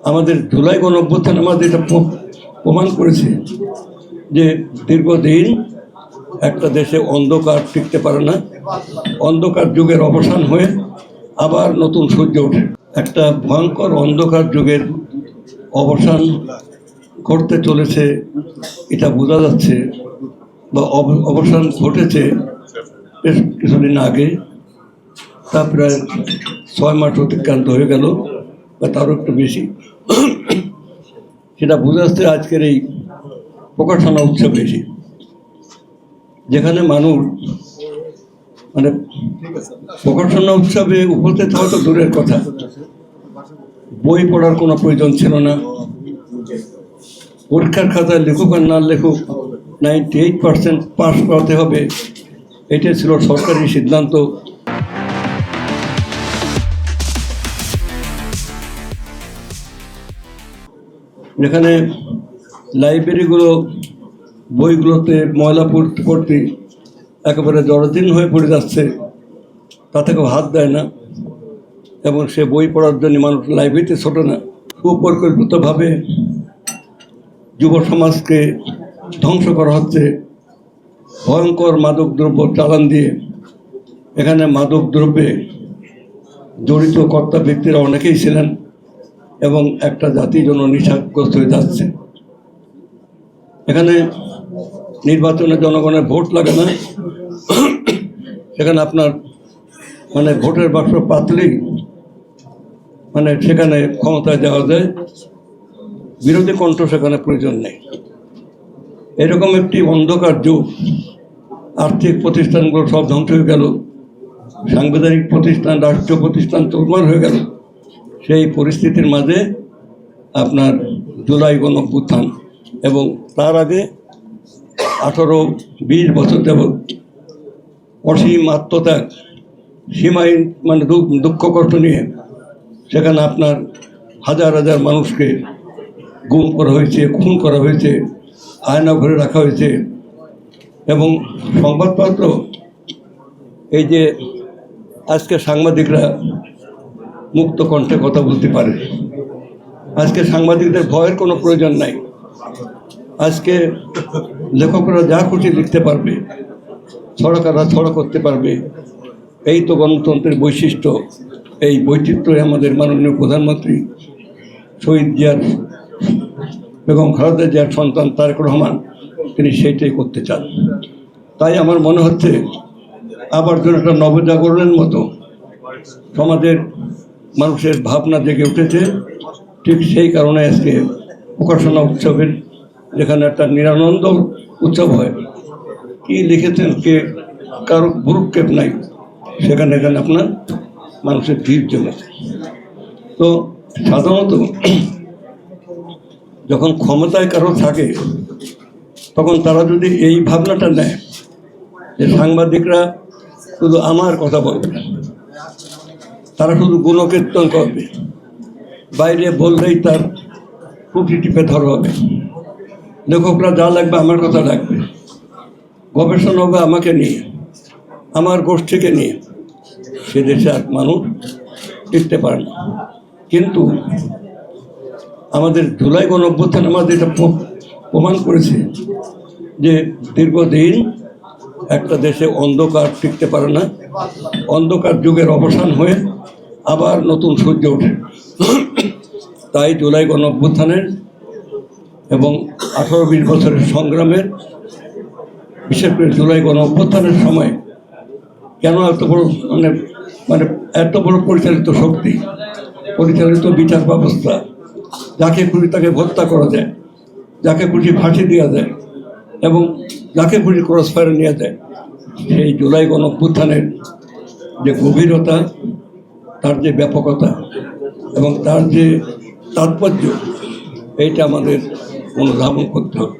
আমাদের জুলাই গণঅভ্যুত্থান আমাদের এটা প্রমাণ করেছে যে দীর্ঘদিন একটা দেশে অন্ধকার টিকতে পারে না। অন্ধকার যুগের অবসান হয়ে আবার নতুন সূর্য ওঠে। একটা ভয়ঙ্কর অন্ধকার যুগের অবসান ঘটতে চলেছে, এটা বোঝা যাচ্ছে, বা অবসান ঘটেছে বেশ কিছুদিন আগে। তা প্রায় 6 মাস অতিক্রান্ত হয়ে গেল বা তারও একটু বেশি। সেটা বোঝা যাচ্ছে আজকের এই প্রকাশনা উৎসব বেশি, যেখানে মানুষ প্রকাশনা উৎসবে উপস্থিত হওয়া তো দূরের কথা, বই পড়ার কোনো প্রয়োজন ছিল না। পরীক্ষার খাতায় লেখক আর না লেখক 98% পাস করাতে হবে, এটা ছিল সরকারি সিদ্ধান্ত। যেখানে লাইব্রেরিগুলো বইগুলোতে ময়লা পড়তে একেবারে জরাজীর্ণ হয়ে পড়ে যাচ্ছে, তাতে কেউ হাত দেয় না, এবং সে বই পড়ার জন্য মানুষ লাইব্রেরিতে ছোটে না। সুপরিকল্পিতভাবে যুব সমাজকে ধ্বংস করা হচ্ছে ভয়ঙ্কর মাদকদ্রব্য চালান দিয়ে। এখানে মাদকদ্রব্যে জড়িত কর্তা ব্যক্তিরা অনেকেই ছিলেন, এবং একটা জাতির জন্য নেশাগ্রস্ত হয়ে যাচ্ছে। এখানে নির্বাচনে জনগণের ভোট লাগে না, সেখানে আপনার ভোটের বাক্স পাতলেই সেখানে ক্ষমতায় দেওয়া যায়, বিরোধী কণ্ঠ সেখানে প্রয়োজন নেই। এরকম একটি অন্ধকার যুগ, আর্থিক প্রতিষ্ঠানগুলো সব ধ্বংস হয়ে গেল, সাংবিধানিক প্রতিষ্ঠান, রাষ্ট্রীয় প্রতিষ্ঠান তোলমার হয়ে গেল। সেই পরিস্থিতির মাঝে আপনার জুলাই গণঅভ্যুত্থান, এবং তার আগে 18-20 বছর যাবৎ অসীম আত্মত্যাগ, সীমাহীন দুঃখ কষ্ট নিয়ে সেখানে আপনার হাজার হাজার মানুষকে গুম করা হয়েছে, খুন করা হয়েছে, আয়না ঘরে রাখা হয়েছে। এবং সংবাদপত্র, এই যে আজকে সাংবাদিকরা মুক্ত কণ্ঠে কথা বলতে পারে, আজকে সাংবাদিকদের ভয়ের কোনো প্রয়োজন নাই। আজকে লেখকরা যা খুশি লিখতে পারবে, ছড়াকাররা ছড়া করতে পারবে। এই তো গণতন্ত্রের বৈশিষ্ট্য। এই বৈচিত্র্যে আমাদের মাননীয় প্রধানমন্ত্রী শহীদ জিয়ার, বেগম খালেদা জিয়ার সন্তান তারেক রহমান, তিনি সেইটাই করতে চান। তাই আমার মনে হচ্ছে আবার যেন একটা নবজাগরণের মতো সমাজের মানুষের ভাবনা জেগে উঠেছে। ঠিক সেই কারণে আজকে প্রকাশনা উৎসবের, যেখানে একটা নিরানন্দ উৎসব হয়, কি লিখেছেন কে, কারো ভ্রুক্ষেপ নাই, সেখানে আপনার মানুষের ভিড় জমেছে। তো সাধারণত যখন ক্ষমতায় কারো থাকে, তখন তারা যদি এই ভাবনাটা নেয় যে সাংবাদিকরা শুধু আমার কথা বলবে, তারা শুধু গুণকীর্তন করবে, বাইরে বললেই তার টুপি টিপে ধরা হবে, লেখকরা যা লাগবে আমার কথা লাগবে, গবেষণা হবে আমাকে নিয়ে, আমার গোষ্ঠীকে নিয়ে, সে দেশে আর মানুষ টিকতে পারে না। কিন্তু আমাদের জুলাই গণঅভ্যুত্থান আমাদের এটা প্রমাণ করেছে যে দীর্ঘদিন একটা দেশে অন্ধকার টিকতে পারে না। অন্ধকার যুগের অবসান হয়ে আবার নতুন সূর্য ওঠে। তাই জুলাই গণঅভ্যুত্থানের এবং 18-20 বছরের সংগ্রামের, বিশেষ করে জুলাই গণঅভ্যুত্থানের সময় কেন এত বড় এত বড় পরিচালিত শক্তি, পরিচালিত বিচার ব্যবস্থা, যাকে খুশি তাকে হত্যা করা যায়, যাকে খুশি ফাঁসি দেওয়া যায়, এবং যাকে খুশি ক্রস ফায়ারে নেওয়া যায়, সেই জুলাই গণঅভ্যুত্থানের যে গভীরতা, তার যে ব্যাপকতা এবং তার যে তাৎপর্য, এইটা আমাদের অনুধাবন করতে হবে।